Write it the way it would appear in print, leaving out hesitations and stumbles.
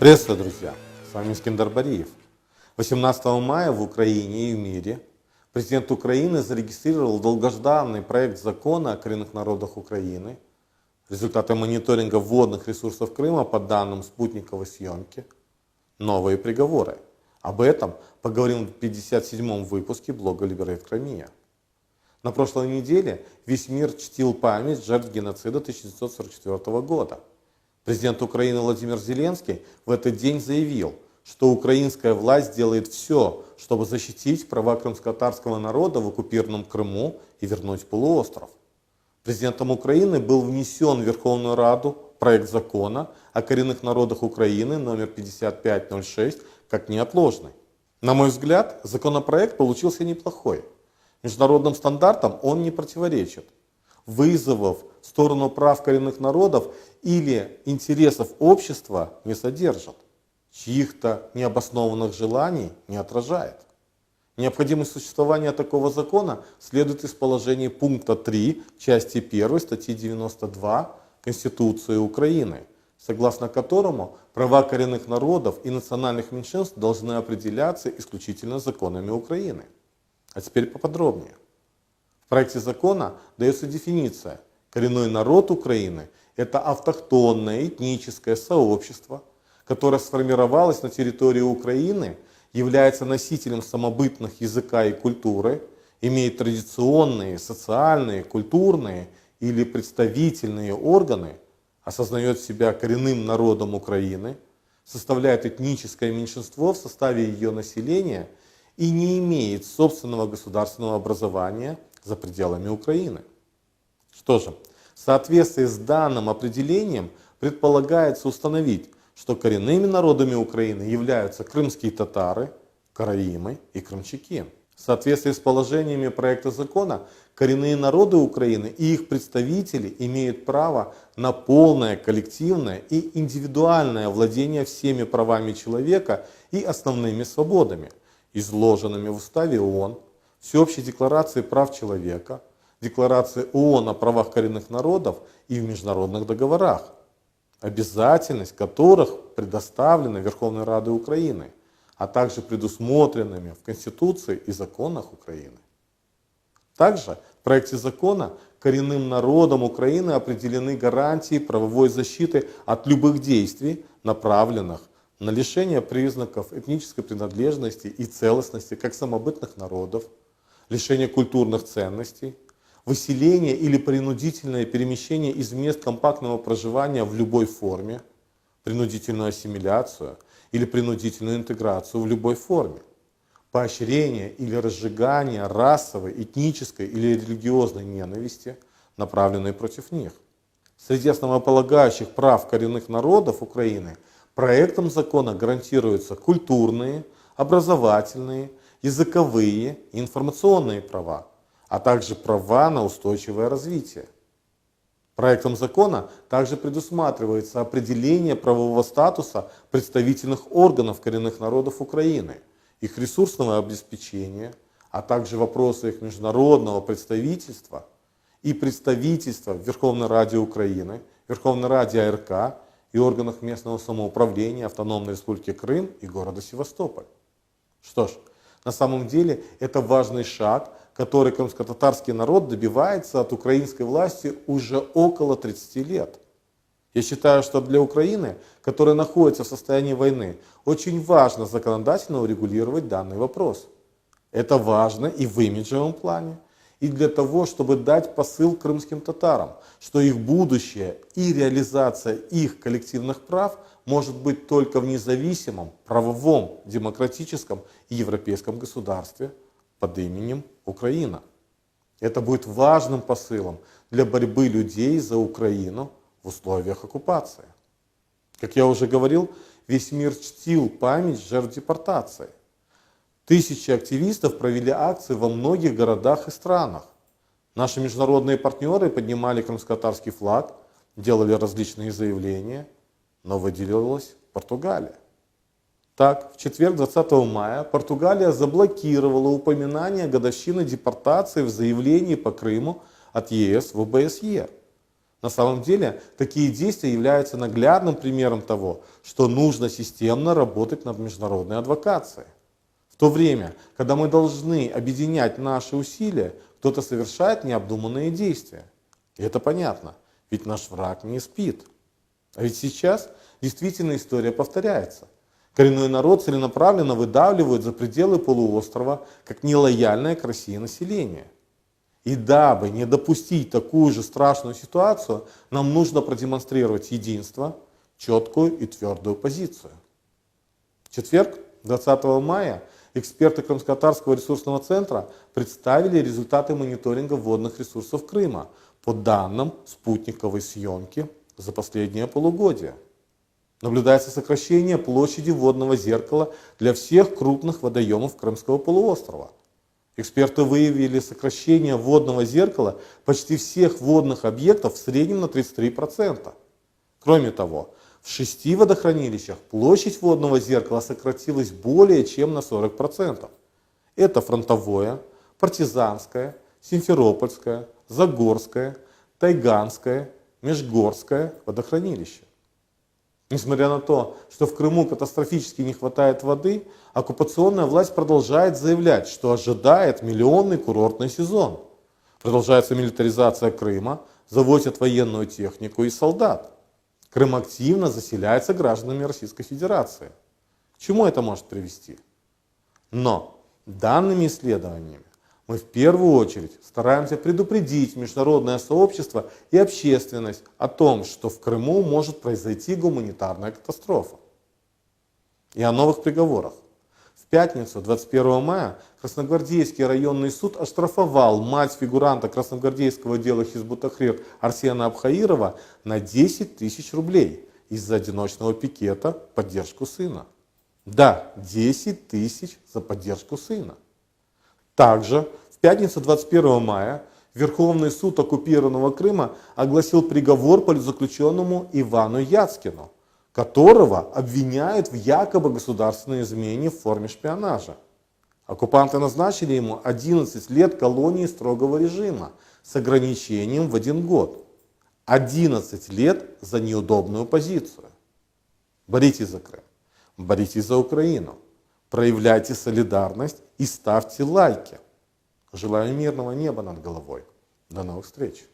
Приветствую, друзья! С вами Искандер Бариев. 18 мая в Украине и в мире президент Украины зарегистрировал долгожданный проект закона о коренных народах Украины. Результаты мониторинга водных ресурсов Крыма по данным спутниковой съемки. Новые приговоры. Об этом поговорим в 57-м выпуске блога Liberate Crimea. На прошлой неделе весь мир чтил память жертв геноцида 1944 года. Президент Украины Владимир Зеленский в этот день заявил, что украинская власть делает все, чтобы защитить права крымско-татарского народа в оккупированном Крыму и вернуть полуостров. Президентом Украины был внесен в Верховную Раду проект закона о коренных народах Украины номер 5506 как неотложный. На мой взгляд, законопроект получился неплохой. Международным стандартам он не противоречит. Вызовов в сторону прав коренных народов или интересов общества не содержит, чьих-то необоснованных желаний не отражает. Необходимость существования такого закона следует из положений пункта 3 части 1 статьи 92 Конституции Украины, согласно которому права коренных народов и национальных меньшинств должны определяться исключительно законами Украины. А теперь поподробнее. В проекте закона дается дефиниция. Коренной народ Украины – это автохтонное этническое сообщество, которое сформировалось на территории Украины, является носителем самобытных языка и культуры, имеет традиционные, социальные, культурные или представительные органы, осознает себя коренным народом Украины, составляет этническое меньшинство в составе ее населения и не имеет собственного государственного образования за пределами Украины. Что же, в соответствии с данным определением предполагается установить, что коренными народами Украины являются крымские татары, караимы и крымчаки. В соответствии с положениями проекта закона, коренные народы Украины и их представители имеют право на полное коллективное и индивидуальное владение всеми правами человека и основными свободами, изложенными в Уставе ООН, Всеобщей декларации прав человека, Декларации ООН о правах коренных народов и в международных договорах, обязательность которых предоставлена Верховной Радой Украины, а также предусмотренными в Конституции и законах Украины. Также в проекте закона коренным народам Украины определены гарантии правовой защиты от любых действий, направленных на лишение признаков этнической принадлежности и целостности как самобытных народов, лишение культурных ценностей, выселение или принудительное перемещение из мест компактного проживания в любой форме, принудительную ассимиляцию или принудительную интеграцию в любой форме, поощрение или разжигание расовой, этнической или религиозной ненависти, направленной против них. Среди основополагающих прав коренных народов Украины проектом закона гарантируются культурные, образовательные, языковые и информационные права, а также права на устойчивое развитие. Проектом закона также предусматривается определение правового статуса представительных органов коренных народов Украины, их ресурсного обеспечения, а также вопросы их международного представительства и представительства в Верховной Раде Украины, Верховной Раде АРК и органах местного самоуправления Автономной Республики Крым и города Севастополь. Что ж, на самом деле это важный шаг, который крымско-татарский народ добивается от украинской власти уже около 30 лет. Я считаю, что для Украины, которая находится в состоянии войны, очень важно законодательно урегулировать данный вопрос. Это важно и в имиджевом плане, и для того, чтобы дать посыл крымским татарам, что их будущее и реализация их коллективных прав может быть только в независимом, правовом, демократическом и европейском государстве под именем Украина. Это будет важным посылом для борьбы людей за Украину в условиях оккупации. Как я уже говорил, весь мир чтил память жертв депортации. Тысячи активистов провели акции во многих городах и странах. Наши международные партнеры поднимали крымско-татарский флаг, делали различные заявления, но выделилась Португалия. Так, в четверг, 20 мая, Португалия заблокировала упоминание годовщины депортации в заявлении по Крыму от ЕС в ОБСЕ. На самом деле, такие действия являются наглядным примером того, что нужно системно работать над международной адвокацией. В то время, когда мы должны объединять наши усилия, кто-то совершает необдуманные действия. И это понятно, ведь наш враг не спит. А ведь сейчас действительно история повторяется. Коренной народ целенаправленно выдавливают за пределы полуострова как нелояльное к России население. И дабы не допустить такую же страшную ситуацию, нам нужно продемонстрировать единство, четкую и твердую позицию. В четверг, 20 мая, эксперты Крымско-Татарского ресурсного центра представили результаты мониторинга водных ресурсов Крыма по данным спутниковой съемки за последнее полугодие. Наблюдается сокращение площади водного зеркала для всех крупных водоемов Крымского полуострова. Эксперты выявили сокращение водного зеркала почти всех водных объектов в среднем на 33%. Кроме того, в 6 водохранилищах площадь водного зеркала сократилась более чем на 40%. Это Фронтовое, Партизанское, Симферопольское, Загорское, Тайганское, Межгорское водохранилище. Несмотря на то, что в Крыму катастрофически не хватает воды, оккупационная власть продолжает заявлять, что ожидает миллионный курортный сезон. Продолжается милитаризация Крыма, завозят военную технику и солдат. Крым активно заселяется гражданами Российской Федерации. К чему это может привести? Но данными исследованиями мы в первую очередь стараемся предупредить международное сообщество и общественность о том, что в Крыму может произойти гуманитарная катастрофа. И о новых приговорах. В пятницу, 21 мая, Красногвардейский районный суд оштрафовал мать фигуранта красногвардейского дела Хизбут-Тахрир Арсена Абхаирова на 10 тысяч рублей из-за одиночного пикета в поддержку сына. Да, 10 тысяч за поддержку сына. Также в пятницу 21 мая Верховный суд оккупированного Крыма огласил приговор политзаключенному Ивану Яцкину, которого обвиняют в якобы государственной измене в форме шпионажа. Оккупанты назначили ему 11 лет колонии строгого режима с ограничением в 1 год. 11 лет за неудобную позицию. Боритесь за Крым, боритесь за Украину. Проявляйте солидарность и ставьте лайки. Желаю мирного неба над головой. До новых встреч.